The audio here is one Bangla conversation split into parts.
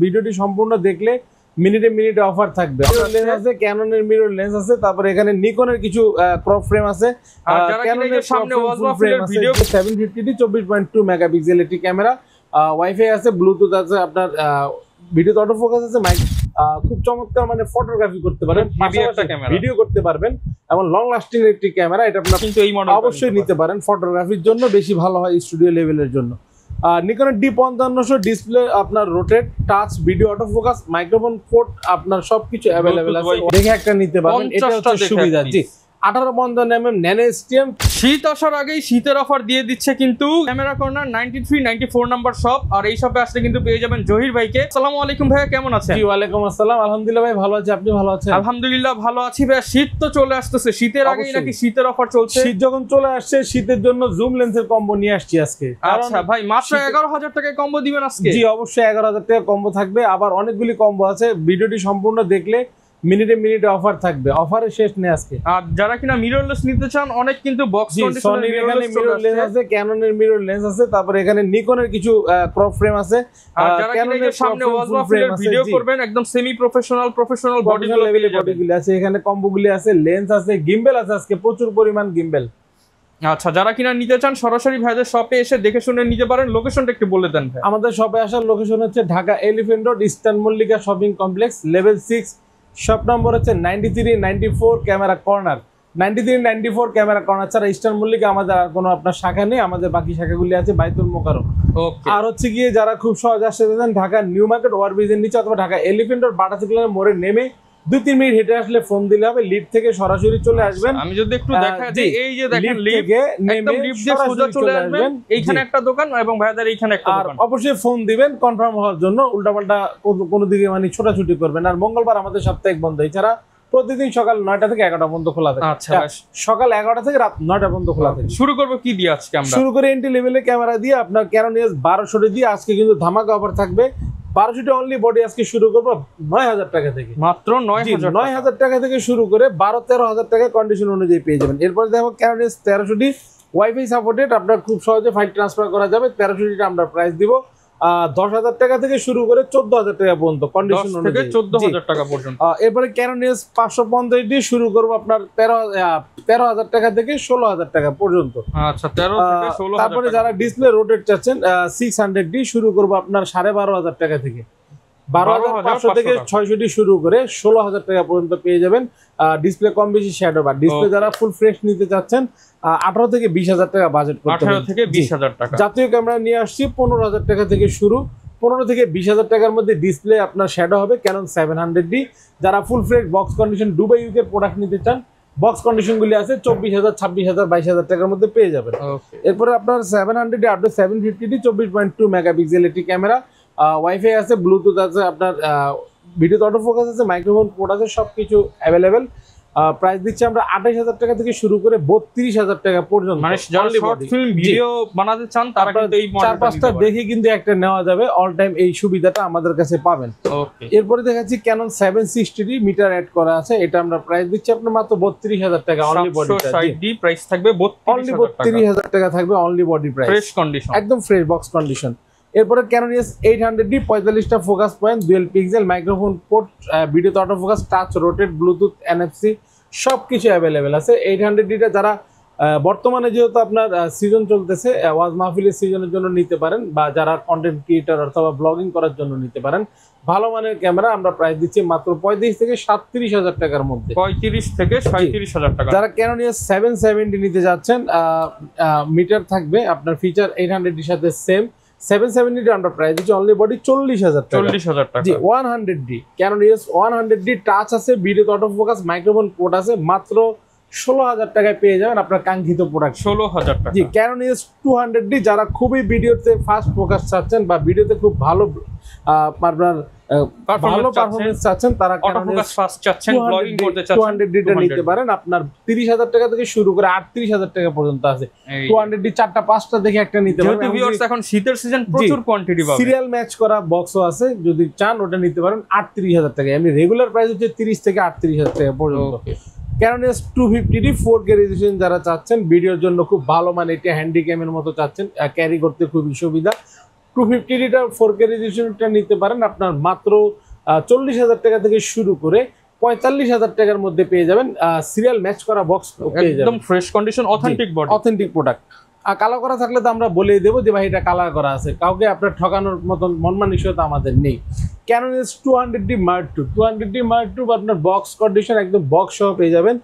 ভিডিওটি সম্পূর্ণ দেখলে মিনিটে মিনিটে অফার থাকবে। লেন্স আছে, ক্যাননের মিরর লেন্স আছে, তারপরে এখানে নিকনের কিছু ক্রপ ফ্রেম আছে। ক্যাননের সামনে ওয়াজমা ফ্রেম আছে 750 24.2 মেগাপিক্সেল একটি ক্যামেরা, ওয়াইফাই আছে, ব্লুটুথ আছে, আপনার ভিডিওতে অটো ফোকাস আছে, মাইক, খুব চমৎকার মানে ফটোগ্রাফি করতে পারেন, ভিডিও করতে পারবেন এবং লং লাস্টিং একটি ক্যামেরা। এটা আপনার কিন্তু এই মডেল অবশ্যই নিতে পারেন, ফটোগ্রাফির জন্য বেশি ভালো হয়, স্টুডিও লেভেলের জন্য। নিকনের D5500 ডিসপ্লে, আপনার rotate, touch, video auto focus, microphone port, আপনার সবকিছু अवेलेबल আছে। দেখে একটা নিতে পারবেন, এটা হচ্ছে সুবিধা। জি 1855 ন্যানো এসটিএম। শীত আসার আগেই শীতের অফার দিয়ে দিচ্ছে কিন্তু ক্যামেরা কর্নার 93-94 নাম্বার শপ। আর এই শপে আসলে কিন্তু পেয়ে যাবেন জহির ভাইকে। আসসালামু আলাইকুম ভাইয়া, কেমন আছেন? জি ওয়ালাইকুম আসসালাম, আলহামদুলিল্লাহ ভাই ভালো আছি, আপনি ভালো আছেন? আলহামদুলিল্লাহ ভালো আছি ভাইয়া। শীত তো চলে আসতেছে, শীতের আগেই নাকি শীতের অফার চলছে? শীত যখন চলে আসছে, শীতের জন্য জুম লেন্সের কম্বো নিয়ে আসছি আজকে। আচ্ছা ভাই, মাত্র 11,000 টাকায় কম্বো দিবেন আজকে? জি অবশ্যই 11,000 টাকা কম্বো থাকবে, আবার অনেকগুলি কম্বো আছে। ভিডিওটি সম্পূর্ণ দেখলে মিনিটে মিনিটে অফার থাকবে, অফারের শেষ নেই আজকে। আর যারা কিনা মিররলেস নিতে চান, অনেক কিন্তু বক্স কন্ডিশনের মিরর লেন্স আছে, ক্যাননের মিরর লেন্স আছে, তারপরে এখানে নিকনের কিছু ক্রপ ফ্রেম আছে। আর যারা কিনা সামনে ওয়াজমা ফ্রেমের ভিডিও করবেন, একদম সেমি প্রফেশনাল বডি লেভেলে বডিগুলি আছে, এখানে কম্বোগুলি আছে, লেন্স আছে, গিম্বেল আছে, আজকে প্রচুর পরিমাণ গিম্বেল। আচ্ছা, যারা কিনা নিতে চান সরাসরি ভাইদের শপে এসে দেখে শুনে নিতে পারেন। লোকেশনটা একটু বলে দেন ভাই। আমাদের শপে আসার লোকেশন হচ্ছে Dhaka elephant road, eastern Mallika shopping complex, level 6, shop number হচ্ছে 93-94 ক্যামেরা কর্নার। 93-94 ক্যামেরা কর্নার ছাড়া ইস্টার্ন মল্লিকা আমাদের আর কোনো আপনার শাখা নেই। আমাদের বাকি শাখাগুলি আছে বাইতুল মোকাররম। আর হচ্ছে গিয়ে যারা খুব সহজ আসতে চান, ঢাকা নিউ মার্কেট ওভারব্রিজের নিচে অথবা ঢাকা এলিফ্যান্ট রোড বাটা সিগন্যালের মোড়ে নেমে 2-3 মিনিট হেঁটে আসলে ফোন দিলে হবে, লিফট থেকে সরাসরি চলে আসবেন। আমি যদি একটু দেখাই দিই, এই যে দেখেন লিফট, একদম লিফট দিয়ে সোজা চলে আসবেন। এইখানে একটা দোকান এবং ভাইয়াদের এইখানে একটা দোকান। অবশ্যই ফোন দিবেন কনফার্ম হওয়ার জন্য, উল্টাপাল্টা কোনো দিকে মানে ছোটাছুটি করবেন। আর মঙ্গলবার আমাদের সাপ্তাহিক বন্ধ, এছাড়া প্রতিদিন সকাল 9টা থেকে 11টা পর্যন্ত খোলা থাকে। আচ্ছা, সকাল 11টা থেকে রাত 9টা পর্যন্ত খোলা থাকে। শুরু করব কি দিয়ে আজকে আমরা? শুরু করে এন্ট্রি লেভেলে ক্যামেরা দিয়ে আপনার ক্যানন EOS 1200 দিয়ে আজকে কিন্তু ধামাকা অফার থাকবে। 1200 অনলি বডি আজকে শুরু করবো 9,000 টাকা থেকে, মাত্র 9,000 টাকা থেকে শুরু করে 12-13,000 টাকা কন্ডিশন অনুযায়ী পেয়ে যাবেন। এরপরে দেখো ক্যানন EOS 1300 ওয়াইফাই সাপোর্টেড, আপনার খুব সহজে ফাইল ট্রান্সফার করা যাবে। 1300 আমরা প্রাইস দিব 10,000 টাকা থেকে শুরু করে 14,000 টাকা পর্যন্ত, কন্ডিশন অনুযায়ী 14,000 টাকা পর্যন্ত। এরপরে ক্যানন EOS 550 দিয়ে শুরু করবো আপনার 13,000 টাকা থেকে 16,000 টাকা পর্যন্ত। আচ্ছা, 13 থেকে 16,000। তারপরে যারা ডিসপ্লে রোটেট চাচ্ছেন 600 ডি শুরু করবো আপনার 12,500 টাকা থেকে, 12,500 থেকে 600 শুরু করে 16,000 টাকা পর্যন্ত পেয়ে যাবেন। ডিসপ্লে কম বেশি শ্যাডো বার। ডিসপ্লে যারা ফুল ফ্রেশ নিতে চাচ্ছেন 18 থেকে 20,000 টাকা বাজেট করতে হবে। 18 থেকে 20,000 টাকা। জাতীয় ক্যামেরা নিয়ে আসছি 15,000 টাকা থেকে শুরু, 15 থেকে 20,000 টাকার মধ্যে ডিসপ্লে আপনার শ্যাডো হবে ক্যানন 700D। যারা full fresh box condition Dubai UK product নিতে চান, বক্স কন্ডিশন গুলি আছে 24,000, 26,000, 22,000 টাকার মধ্যে পেয়ে যাবেন। এরপরে আপনার 700D আপডেট 750 24.2 মেগাপিক্সেল একটি ক্যামেরা, ওয়াইফাই আছে, ব্লুটুথ আছে, আপনার ভিডিওতে অটো ফোকাস আছে, মাইক্রোফোন পোর্ট আছে, সবকিছু অ্যাভেলেবেল। প্রাইস দিচ্ছি আমরা 28,000 টাকা থেকে শুরু করে 32,000 টাকা পর্যন্ত। মানে যারা শর্ট ফিল্ম ভিডিও বানাতে চান তারা কিন্তু এই মডেলটা 4-5টা দেখে কিন্তু একটা নেওয়া যাবে, অল টাইম এই সুবিধাটা আমাদের কাছে পাবেন। এরপরে দেখাচ্ছি ক্যানন 760D মিটার অ্যাড করা আছে, এটা আমরা প্রাইস দিচ্ছি আপনার মাত্র 32,000 টাকা অনলি বডিটা। 760D প্রাইস থাকবে 32,000 টাকা থাকবে only body price, fresh condition, একদম ফ্রেশ বক্স কন্ডিশন। এরপরে ক্যানন EOS 800D 45টা focus point, dual pixel, microphone port, ভিডিওতে auto focus, touch, rotate, Bluetooth, NFC সবকিছু অ্যাভেলেবেল আছে। 800Dটা যারা বর্তমানে যেহেতু আপনার সিজন চলতেছে, ওয়াজ মাহফিলের সিজনের জন্য নিতে পারেন, বা যারা কন্টেন্ট ক্রিয়েটর অথবা ব্লগিং করার জন্য নিতে পারেন। ভালো মানের ক্যামেরা আমরা প্রাইস দিচ্ছি মাত্র 35 থেকে 37,000 টাকার মধ্যে। 35 থেকে 37,000 টাকা। যারা ক্যানন EOS 770 নিতে যাচ্ছেন, মিটার থাকবে আপনার ফিচার 800Dর সাথে সেম। 770 আমরা প্রাইস দিচ্ছি অনলি বডি 40,000 টাকা। 40,000 টাকা। জি 100D Canon EOS 100D touch আছে, ভিডিওতে অটো ফোকাস, মাইক্রোফোন পোর্ট আছে, মাত্র 16,000 টাকায় পেয়ে যাবেন আপনার কাঙ্ক্ষিত প্রোডাক্ট। 16,000 টাকা। জি ক্যানন EOS 200D যারা খুবই ভিডিওতে ফাস্ট ফোকাস চাচ্ছেন বা ভিডিওতে খুব ভালো আপনার ভালো পারফরম্যান্স চাচ্ছেন, তারা ক্যানন EOS ফাস্ট চাচ্ছেন, ব্লগিং করতে চাচ্ছেন, 200D নিতে পারেন। আপনার 30,000 টাকা থেকে শুরু করে 38,000 টাকা পর্যন্ত আছে। 200D 4টা-5টা দেখে একটা নিতে পারেন। যেহেতু ভিউয়ার্স এখন শীতের সিজন, প্রচুর কোয়ান্টিটি পাবেন। সিরিয়াল ম্যাচ করা বক্সও আছে, যদি চান ওটা নিতে পারেন 38,000 টাকা। এমনি রেগুলার প্রাইস হচ্ছে 30 থেকে 38,000 টাকা পর্যন্ত। Canon EOS 250D 4K resolution যারা চাচ্ছেন, ভিডিওর জন্য খুব ভালো, মানে এটা হ্যান্ডি ক্যামের মতো চাচ্ছেন, ক্যারি করতে খুবই সুবিধা, 250 4K রেজলিউশনটা নিতে পারেন আপনার মাত্র 40,000 টাকা থেকে শুরু করে 45,000 টাকার মধ্যে পেয়ে যাবেন। সিরিয়াল ম্যাচ করা বক্স পেয়ে যাবেন, একদম fresh condition, authentic body, authentic product. আর কালার করা থাকলে তো আমরা বলেই দেবো যে ভাই এটা কালার করা আছে, কাউকে আপনার ঠকানোর মতন মন মানসিকতা আমাদের নেই। Canon S200D Mark II, 200D Mark II আপনার বক্স কন্ডিশন একদম বক্স সহ পেয়ে যাবেন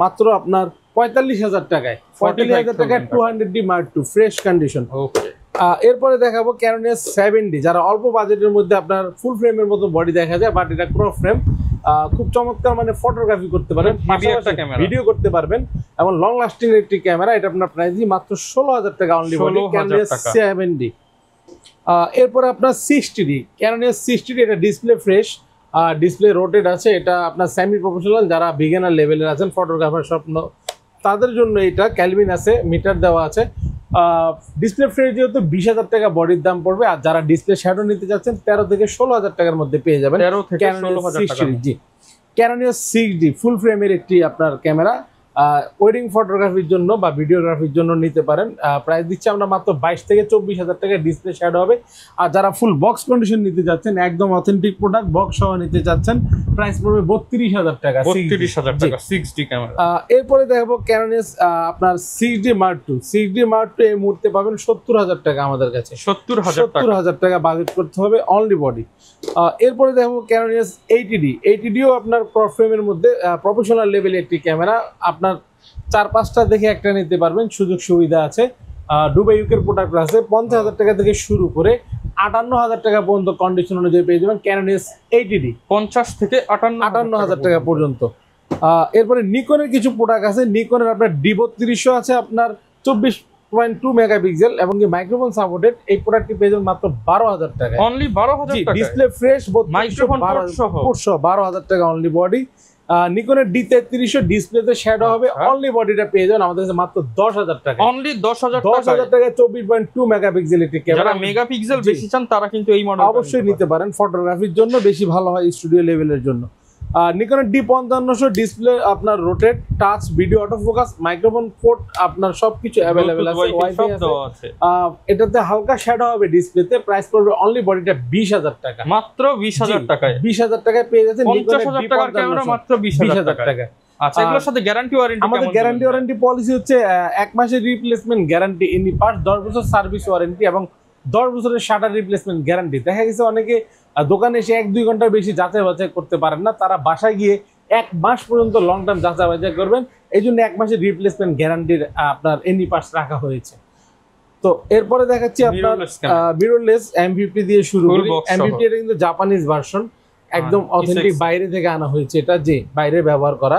মাত্র আপনার 45,000 টাকায়। 45,000 টাকায় 200D Mark II fresh condition. Okay, এরপরে দেখাবো Canon S7D, যারা অল্প বাজেটের মধ্যে আপনার ফুল ফ্রেমের মতো বডি দেখা যায়, বাট এটা ক্রপ ফ্রেম, খুব চমৎকার, মানে ফটোগ্রাফি করতে পারেন, ভিডিও করতে পারবেন এবং লং লাস্টিং একটি ক্যামেরা। এটা আপনার প্রাইসই মাত্র 16,000 টাকা অনলি বডি Canon S7D। এরপরে আপনার 60D, Canon S60D, এটা ডিসপ্লে ফ্রেশ, ডিসপ্লে রোটেট আছে। এটা আপনার সেমি প্রফেশনাল, যারা বিগিনার লেভেলের আছেন, ফটোগ্রাফার স্বপ্ন, তাদের জন্য এটা ক্যালভিন আছে, মিটার দেওয়া আছে। ডিসপ্লে ফ্রেশ যেহেতু 20,000 টাকা বডির দাম পড়বে, আর যারা ডিসপ্লে শ্যাডো নিতে যাচ্ছেন 13 থেকে 16,000 টাকার মধ্যে পেয়ে যাবেন। Canon S6D ফুল ফ্রেমের একটি আপনার ক্যামেরা, ওয়েডিং ফটোগ্রাফির জন্য বা ভিডিওগ্রাফির জন্য নিতে পারেন। প্রাইস দিচ্ছি আমরা মাত্র 22 থেকে 24,000 টাকা, ডিসপ্লে শ্যাডো হবে। আর যারা ফুল বক্স কন্ডিশন নিতে যাচ্ছেন, একদম অথেন্টিক প্রোডাক্ট বক্স সহ নিতে যাচ্ছেন, প্রাইস পড়বে 32,000 টাকা, 32,000 টাকা 6D ক্যামেরা। এরপরে দেখবো Canon আপনার 6D Mark II, 6D Mark II এই মুহূর্তে পাবেন 70,000 টাকা আমাদের কাছে। 70,000 টাকা বাজেট করতে হবে অনলি বডি। এরপরে দেখবো Canon S80D, 80Dও আপনার ফ্রেমের মধ্যে প্রফেশনাল লেভেলের একটি ক্যামেরা। আপনার 4-5টা দেখে একটা নিতে পারবেন, সুযোগ সুবিধা আছে। দুবাই ইউকের প্রোডাক্ট আছে। 50,000 টাকা থেকে শুরু করে 58,000 টাকা পর্যন্ত কন্ডিশন অনুযায়ী পেয়ে যাবেন Canon S80D, 50 থেকে 58,000 টাকা পর্যন্ত। এরপরে নিকনের কিছু প্রোডাক্ট আছে। নিকনের আপনার D3200 আছে, আপনার 24.2 মেগাপিক্সেল এবং মাইক্রোফোন সাপোর্টেড। এই প্রোডাক্টটি পেয়ে যাবেন মাত্র 12,000 টাকা অনলি, 12,000 টাকা। ডিসপ্লে ফ্রেশ, মাইক্রোফোন সহ 12,000 টাকা অনলি বডি। নিকনের D3300 ডিসপ্লেতে শ্যাডো হবে, অনলি বডিটা পেয়ে যাবেন আমাদের কাছে মাত্র 10,000 টাকা, অনলি 10,000 টাকায় 24.2 মেগাপিক্সেল একটি ক্যামেরা। যারা মেগাপিক্সেল বেশি চান তারা কিন্তু এই মডেল অবশ্যই নিতে পারেন, ফটোগ্রাফির জন্য বেশি ভালো হয়, স্টুডিও লেভেলের জন্য। নিকনের D5500 ডিসপ্লে আপনার rotate, touch, video auto focus, microphone port, আপনার সবকিছু अवेलेबल আছে, ওয়াইফাই আছে। এটাতে হালকা শ্যাডো হবে ডিসপ্লেতে। প্রাইস পড়বে অনলি বডিটা 20,000 টাকা, মাত্র 20,000 টাকায়। 20,000 টাকায় পেয়ে যাচ্ছেন 50,000 টাকার ক্যামেরা মাত্র 20,000 টাকা। আচ্ছা, এগুলোর সাথে গ্যারান্টি ওয়ারেন্টি আমাদের গ্যারান্টি ওয়ারেন্টি পলিসি হচ্ছে 1 মাসের রিপ্লেসমেন্ট গ্যারান্টি ইন পার্টস, 10 বছর সার্ভিস ওয়ারেন্টি এবং 10 বছরের শাটার রিপ্লেসমেন্ট গ্যারান্টি। দেখা গেছে অনেকে দোকানে এসে 1-2 ঘন্টার বেশি যাচাই বাছাই করতে পারেন না, তারা বাসায় গিয়ে 1 মাস পর্যন্ত লং টার্ম যাচাই বাছাই করবেন। এই জন্য 1 মাসের রিপ্লেসমেন্ট গ্যারান্টির আপনার এনি পার্টস রাখা হয়েছে। তো এরপরে দেখাচ্ছি আপনার মিররলেস M50 দিয়ে শুরু করি। M50 এটা কিন্তু জাপানিজ ভার্সন, একদম অথেন্টিক, বাইরে থেকে আনা হয়েছে এটা, যে বাইরে ব্যবহার করা।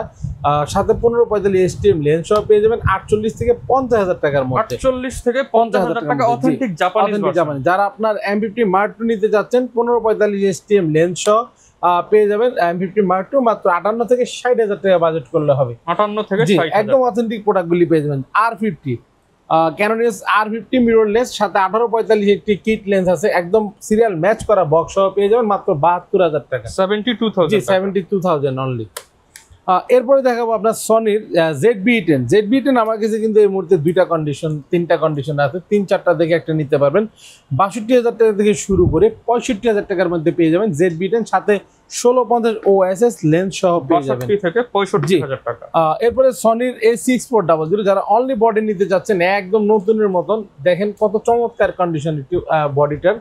সাথে 15-45 STM লেন্স সহ পেয়ে যাবেন 48 থেকে 50,000 টাকার মধ্যে। 48 থেকে 50,000 টাকা অথেন্টিক জাপানিজ ভার্সন। যারা আপনার M50 Mark II নিতে যাচ্ছেন 15-45 STM লেন্স সহ পেয়ে যাবেন M50 Mark II মাত্র 58 থেকে 60,000 টাকা বাজেট করলে হবে। 58 থেকে 60,000, একদম অথেন্টিক প্রোডাক্টগুলি পেয়ে যাবেন। R50 Canon R50 মিররলেস, সাথে 18-45 একটি কিট লেন্স আছে, একদম সিরিয়াল ম্যাচ করা বক্স সহ পেয়ে যাবেন মাত্র 72,000 টাকা, 72,000 অনলি। এরপরে দেখাবো আপনার সনির ZB-10। ZB-10 আমার কাছে কিন্তু এই মুহূর্তে 3টা কন্ডিশন আছে, 3-4টা দেখে একটা নিতে পারবেন। 62,000 টাকা থেকে শুরু করে 65,000 টাকার মধ্যে পেয়ে যাবেন ZB-10, সাথে 1650 OSS লেন্স সহ পেয়ে যাবেন 62 থেকে 65,000 টাকা। এরপরে সনির A6400, যারা অনলি বডি নিতে যাচ্ছেন একদম নতুনের মতন, দেখেন কত চমৎকার কন্ডিশন একটু বডিটার।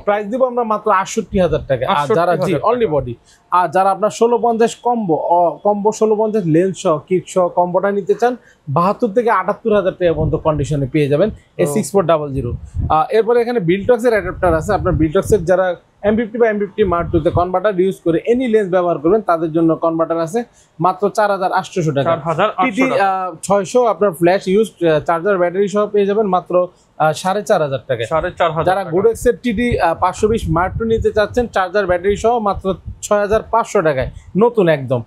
প্রাইস দিব আমরা মাত্র 68,000 টাকা। আর যারা অনলি বডি, আর যারা আপনার 1650 কম্বো 1650 লেন্স সহ কিট সহ কম্বোটা নিতে চান, 72 থেকে 78,000 টাকা পর্যন্ত কন্ডিশনে পেয়ে যাবেন A6400। এরপরে এখানে বিল্টক্সের অ্যাডাপ্টার আছে। আপনার বিল্টক্সের যারা M50 বা M50 Mark II তে কনভার্টার ইউজ করে এনি লেন্স ব্যবহার করবেন, তাদের জন্য কনভার্টার আছে মাত্র 4,800 টাকা। TT 600 আপনার ফ্ল্যাশ ইউজ চার্জার ব্যাটারি সহ পেয়ে যাবেন মাত্র 4,500 টাকা। যারা গোডেক্সের TT 520 Mark II নিতে চাচ্ছেন চার্জার ব্যাটারি সহ মাত্র 6,500 টাকায়, নতুন একদম।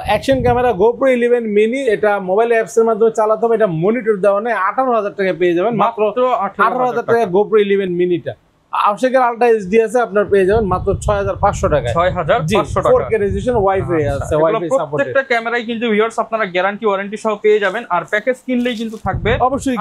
অ্যাকশন ক্যামেরা GoPro 11 মিনি, এটা মোবাইল অ্যাপস এর মাধ্যমে চালাতে হবে, এটা মনিটর দেওয়া নেই, 18,000 টাকা পেয়ে যাবেন মাত্র 18,000 টাকা GoPro 11 মিনিটা। আবশেখের আলট্রা এইচডি আছে, আপনার পেয়ে যাবেন মাত্র 6500 টাকায়। 6500 টাকা। 4K রেজোলিউশন, ওয়াইফাই আছে, ওয়াইফাই সাপোর্টেড। প্রত্যেকটা ক্যামেরায় কিন্তু ভিউয়ার্স আপনারা গ্যারান্টি ওয়ারেন্টি সহ পেয়ে যাবেন। আর প্যাকেজ কিনলেই কিন্তু থাকবে অবশ্যই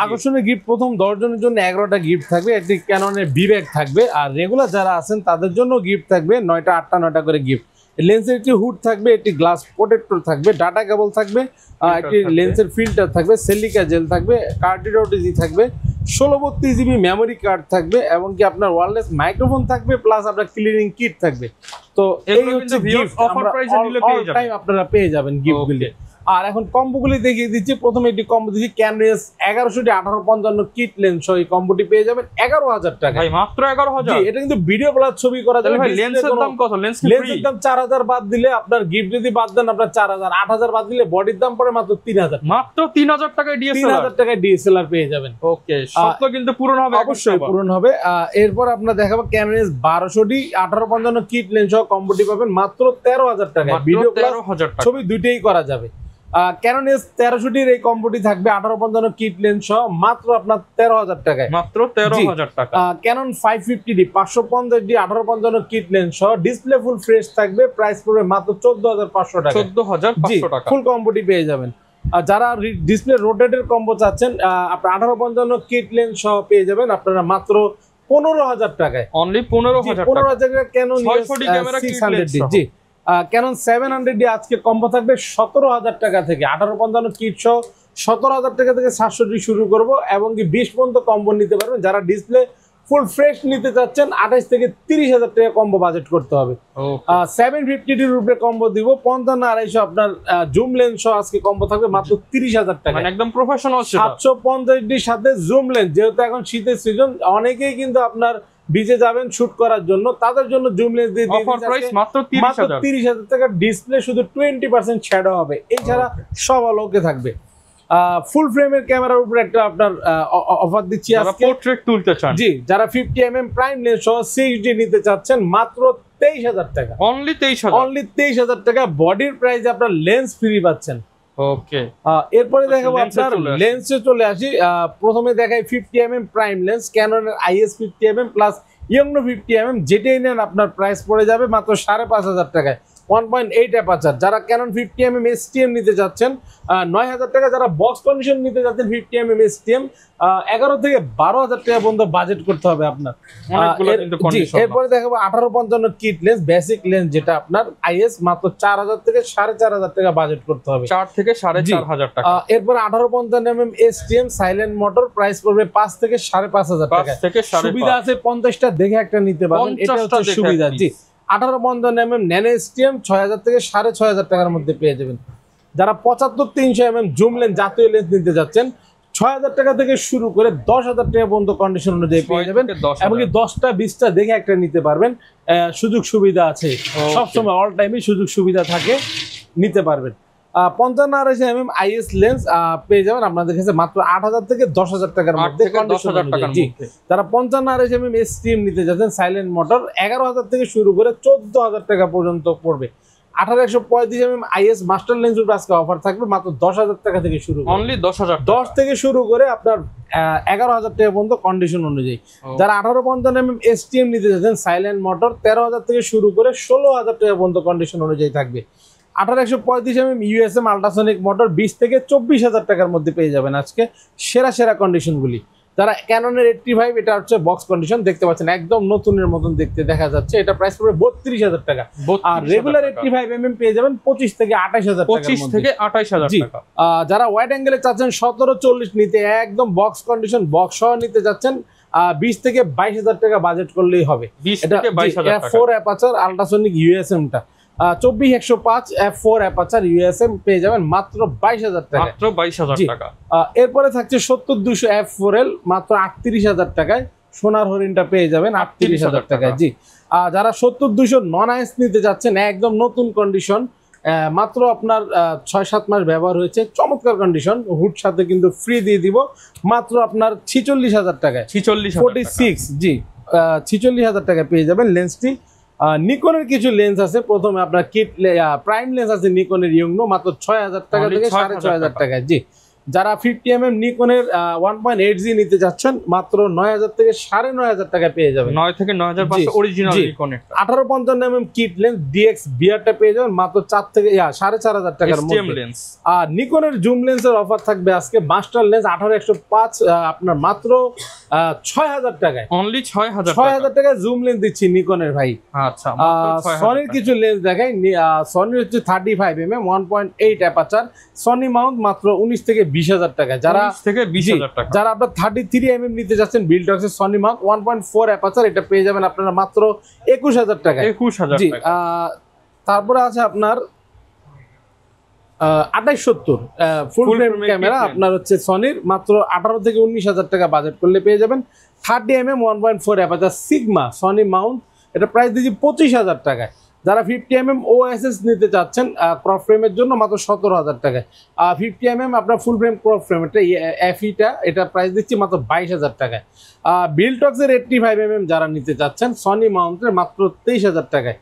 আকর্ষণীয় গিফট। প্রথম 10 জনের জন্য 11টা গিফট থাকবে, একটি ক্যাননের বিব্যাগ থাকবে, আর রেগুলার যারা আছেন তাদের জন্য গিফট থাকবে 9টা 8টা 9টা করে গিফট। লেন্সের একটি হুড থাকবে, একটি গ্লাস প্রোটেক্টর থাকবে, ডাটা কেবল থাকবে, একটি লেন্সের ফিল্টার থাকবে, সিলিকা জেল থাকবে, কার্ডিড ওটিজি থাকবে, 1632 জিবি মেমোরি কার্ড থাকবে, এবং কি আপনার ওয়্যারলেস মাইক্রোফোন থাকবে, প্লাস আপনার ক্লিনিং কিট থাকবে। তো এই হচ্ছে গিফট, অফার প্রাইসে নিলে পেয়ে যাবেন, আপনারা পেয়ে যাবেন গিফটগুলি। আর এখন কম্বোগুলি দেখিয়ে দিচ্ছি। প্রথমে একটি কম্বো দিচ্ছি, ক্যানন 1100 1855 কিট লেন্স সহ এই কম্বোটি পেয়ে যাবেন 11000 টাকা। ভাই মাত্র 11000? এটা কিন্তু ভিডিও প্লাস ছবি করা যাবে। ভাই লেন্সের দাম কত? লেন্সের দাম 4000 বাদ দিলে, আপনার গিফট যদি বাদ দেন আপনার 4000, 8000 বাদ দিলে বডির দাম পড়ে মাত্র 3000। মাত্র 3000 টাকায় ডিএসএলআর, 3000 টাকায় ডিএসএলআর পেয়ে যাবেন। ওকে, স্বপ্ন কিন্তু পূরণ হবে, অবশ্যই পূরণ হবে। এরপর আপনারা দেখাবো ক্যানন 1200 1855 কিট লেন্স সহ কম্বোটি পাবেন মাত্র 13000 টাকায়। ভিডিও প্লাস ছবি দুইটাই করা যাবে। ক্যানন S1300 এই কম্বোটি থাকবে 1855 কিট লেন্স সহ মাত্র আপনার 13000 টাকায়, মাত্র 13000 টাকা। Canon 550D 550D 1855 kit lens সহ ডিসপ্লে ফুল ফ্রেশ থাকবে, প্রাইস পড়বে মাত্র 14500 টাকা। 14500 টাকা ফুল কম্বোটি পেয়ে যাবেন। আর যারা ডিসপ্লে রোটেটেড কম্বো চাচ্ছেন, আপনার 1855 কিট লেন্স সহ পেয়ে যাবেন আপনারা মাত্র 15000 টাকায়। অনলি 15000 টাকা Canon 600D camera kit lens. জি, ক্যানন 700D আজকে কম্বো থাকবে 17000 টাকা থেকে। 1855 কিট সহ 17000 টাকা থেকে 700D শুরু করব, এবং কি 20 পর্যন্ত কম্বো নিতে পারবেন। যারা ডিসপ্লে ফুল ফ্রেশ নিতে চাচ্ছেন 28 থেকে 30000 টাকা কম্বো বাজেট করতে হবে। 750D এর উপরে কম্বো দিব 55 250 আপনার জুম লেন্স সহ আজকে কম্বো থাকবে মাত্র 30000 টাকা, মানে একদম প্রফেশনাল। 750D সাথে জুম লেন্স, যেহেতু এখন শীতের সিজন, অনেকেই কিন্তু আপনার বিচে যাবেন শুট করার জন্য, তাদের জন্য জুম লেন্স দিয়ে অফার প্রাইস মাত্র 30000 টাকা। ডিসপ্লে শুধু 20% শ্যাডো হবে, এছাড়া সব আলোকে থাকবে। ফুল ফ্রেমের ক্যামেরার উপরে একটা আপনার অফার দিচ্ছি আজকে, পোর্ট্রেট তুলতে চান। জি, যারা 50mm প্রাইম লেন্স সহ 6D নিতে চাচ্ছেন মাত্র 23000 টাকা। অনলি 23000 টাকা। বডির প্রাইসে আপনার লেন্স ফ্রি পাচ্ছেন। ওকে, এরপরে দেখাবো আপনার লেন্সে চলে আসি। প্রথমে দেখাই 50mm প্রাইম লেন্স, ক্যাননের IS 50mm প্লাস ইয়ংনো 50mm, যেটাই নেন আপনার প্রাইস পড়ে যাবে মাত্র 5500 টাকায়। 1.8 অ্যাপারচার। যারা ক্যানন 50mm STM নিতে যাচ্ছেন 9000 টাকা। যারা বক্স কন্ডিশন নিতে যাচ্ছেন 50mm STM 11 থেকে 12000 টাকা পর্যন্ত বাজেট করতে হবে আপনার। এরপরে দেখাবো 1855 কিট লেন্স, বেসিক লেন্স, যেটা আপনার IS মাত্র 4000 থেকে 4500 টাকা বাজেট করতে হবে, 4 থেকে 4500 টাকা। এরপর 1855mm STM silent motor, price পড়বে 5 থেকে 5500 টাকা। সুবিধা আছে 50টা দেখে একটা নিতে পারবেন, এটা হচ্ছে সুবিধা। জি, 1855mm ন্যানো STM 6000 থেকে 6500 টাকার মধ্যে পেয়ে যাবেন। যারা 75-300mm জুম লেন্স জাতীয় লেন্স নিতে যাচ্ছেন 6000 টাকা থেকে শুরু করে 10000 টাকা পর্যন্ত কন্ডিশন অনুযায়ী পেয়ে যাবেন, এমনকি 10টা 20টা দেখে একটা নিতে পারবেন। সুযোগ সুবিধা আছে, সবসময় অল টাইমই সুযোগ সুবিধা থাকে, নিতে পারবেন। 55-250mm IS লেন্স পেয়ে যাবেন আপনাদের কাছে মাত্র 8000 থেকে 10000 টাকার মধ্যে। যারা 55-250mm STM নিতে যাচ্ছেন সাইলেন্ট মোটর 11000 থেকে শুরু করে 14000 টাকা পর্যন্ত পড়বে। 18-135mm IS মাস্টার লেন্স আজকে অফার থাকবে মাত্র 10000 টাকা থেকে শুরু, অনলি 10000, 10 থেকে শুরু করে আপনার 11000 টাকা পর্যন্ত কন্ডিশন অনুযায়ী। যারা 18-55mm STM নিতে যাচ্ছেন সাইলেন্ট মোটর 13000 থেকে শুরু করে 16000 টাকা পর্যন্ত কন্ডিশন অনুযায়ী থাকবে। 18-135mm USM আল্ট্রাসনিক মোটর 20 থেকে 24000 টাকার মধ্যে পেয়ে যাবেন আজকে সেরা কন্ডিশনগুলি। যারা ক্যাননের 85, এটা হচ্ছে বক্স কন্ডিশন, দেখতে পাচ্ছেন একদম নতুনের মতন দেখতে দেখা যাচ্ছে, এটা প্রাইস পড়বে 32000 টাকা। আর রেগুলার 85mm পেয়ে যাবেন 25 থেকে 28000 টাকা। 25 থেকে 28000 টাকা। যারা ওয়াইড অ্যাঙ্গেলে চাচ্ছেন 17-40 নিতে, একদম বক্স কন্ডিশন বক্স সহ নিতে যাচ্ছেন 20 থেকে 22000 টাকা বাজেট করলেই হবে। এটা 4 অ্যাপারচার আল্ট্রাসনিক USM টা 24-105 f4 অ্যাপারচার USM পেয়ে যাবেন মাত্র 22000 টাকা, মাত্র 22000 টাকা। এরপরে থাকছে 70-200 f4L মাত্র 38000 টাকায়। সোনার হরিণটা পেয়ে যাবেন 38000 টাকায়। জি, যারা 70-200 নন IS নিতে যাচ্ছেন একদম নতুন কন্ডিশন, মাত্র আপনার 6-7 মাস ব্যবহার হয়েছে, চমৎকার কন্ডিশন, হুড সাথে কিন্তু ফ্রি দিয়ে দিব মাত্র আপনার 46000 টাকায়। 46, জি 46000 টাকা পেয়ে যাবেন লেন্সটি। নিকনের কিছু লেন্স আছে, প্রথমে আপনার কিট প্রাইম লেন্স আছে নিকনের ইয়ংনো মাত্র 6000 টাকা থেকে 6500 টাকায়। জি, যারা 50mm নিকনের 1.8G নিতে যাচ্ছেন মাত্র 9000 থেকে 9500 টাকা পেয়ে যাবেন। 9 থেকে 9500 অরিজিনাল নিকনের 1855mm কিট লেন্স DX বিআরটা পেয়ে যাবেন মাত্র 4 থেকে 4500 টাকার মধ্যে। লেন্স আর নিকনের জুম লেন্সের অফার থাকবে আজকে মাস্টার লেন্স 18-105 আপনার মাত্র 6000 টাকায়, অনলি 6000 টাকায় জুম লেন্স দিচ্ছি নিকনের ভাই। আচ্ছা সনির কিছু লেন্স দেখাই। সনির হচ্ছে 35mm 1.8 অ্যাপারচার সনি মাউন্ট মাত্র 19 থেকে 20000 টাকা। যারা আপনার 33mm নিতে যাচ্ছেন বিল্ডক্সের সনি মাউন্ট 1.4 অ্যাপারচার এটা পেয়ে যাবেন আপনারা মাত্র 21000 টাকা। 21000 জি। তারপরে আছে আপনার 2870 ফুল ফ্রেম ক্যামেরা আপনার হচ্ছে সনির মাত্র 18 থেকে 19000 টাকা বাজেট করলে পেয়ে যাবেন। 30mm 1.4 aperture sigma Sony Mount এটা প্রাইস দিচ্ছি 25000 টাকায়। যারা 50mm OSS নিতে চাচ্ছেন ক্রপ ফ্রেমের জন্য মাত্র 17000 টাকায়। 50mm আপনার ফুল ফ্রেম ক্রপ ফ্রেম এটা FEটা এটা প্রাইস দিচ্ছি মাত্র 22000 টাকায়। বিল্ডক্সের 85mm যারা নিতে চাচ্ছেন সনি মাউন্টের মাত্র 23000 টাকায়।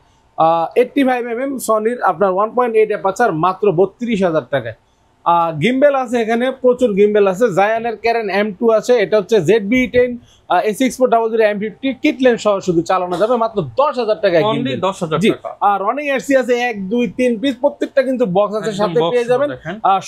85mm সনির আপনার 1.8 অ্যাপারচার মাত্র 32000 টাকায়। গিম্বেল আছে এখানে প্রচুর গিম্বেল আছে। জায়ানের ক্যারেন M2 আছে, এটা হচ্ছে ZB-10 A6400 M50 kit lens সহ শুধু চালানো যাবে মাত্র 10000 টাকায়। অনলি 10000 টাকা। আর রনিং এসি আছে 1 2 3 পিস প্রত্যেকটা কিন্তু বক্স আছে সাথে পেয়ে যাবেন।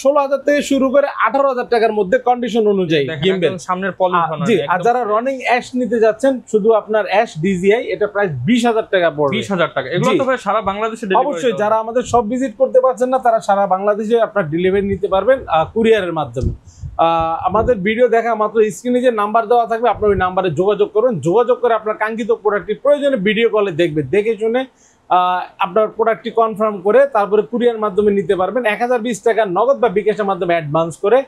16000 থেকে শুরু করে 18000 টাকার মধ্যে কন্ডিশন অনুযায়ী গিম্বেল সামনের পলিগন। জি। আর যারা রনিং অ্যাশ নিতে যাচ্ছেন শুধু আপনার অ্যাশ DJI এটা প্রাইস 20000 টাকা পড়বে। 20000 টাকা। এগুলো তো ভাই সারা বাংলাদেশে ডেলিভারি। অবশ্যই যারা আমাদের সব ভিজিট করতে পারছেন না তারা সারা বাংলাদেশে আপনার ডেলিভারি নিতে পারবেন কুরিয়ারের মাধ্যমে। আমাদের ভিডিও দেখা মাত্র স্ক্রিনে যে নাম্বার দেওয়া থাকবে আপনার ওই নাম্বারে যোগাযোগ করুন। যোগাযোগ করে আপনার কাঙ্ক্ষিত প্রোডাক্টটি প্রয়োজনে ভিডিও কলে দেখবে, দেখে শুনে আপনার প্রোডাক্টটি কনফার্ম করে তারপরে কুরিয়ার মাধ্যমে নিতে পারবেন। 1020 টাকা নগদ বা বিকাশের মাধ্যমে অ্যাডভান্স করে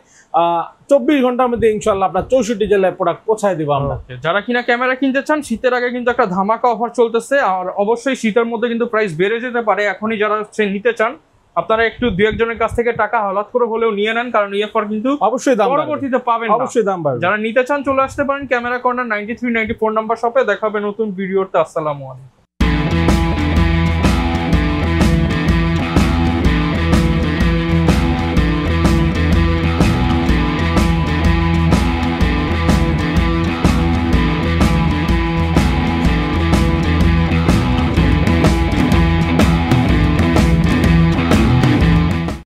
24 ঘন্টার মধ্যে ইনশাআল্লাহ আপনার 64 জেলায় প্রোডাক্ট পৌঁছায় দেবো আমরা। যারা কিনা ক্যামেরা কিনতে চান শীতের আগে কিন্তু একটা ধামাকা অফার চলতেছে, আর অবশ্যই শীতের মধ্যে কিন্তু প্রাইস বেড়ে যেতে পারে। এখনই যারা নিতে চান আপনারা একটু দুই একজনের কাছ থেকে টাকা হলাৎ করে হলেও নিয়ে নেন, কারণ এই অফার কিন্তু অবশ্যই দাম পরবর্তীতে পাবেন। অবশ্যই দাম বাড়বে। যারা নিতে চান চলে আসতে পারেন ক্যামেরা কর্নার 93-94 নাম্বার শপে। দেখা হবে নতুন ভিডিওতে। আসসালামু আলাইকুম।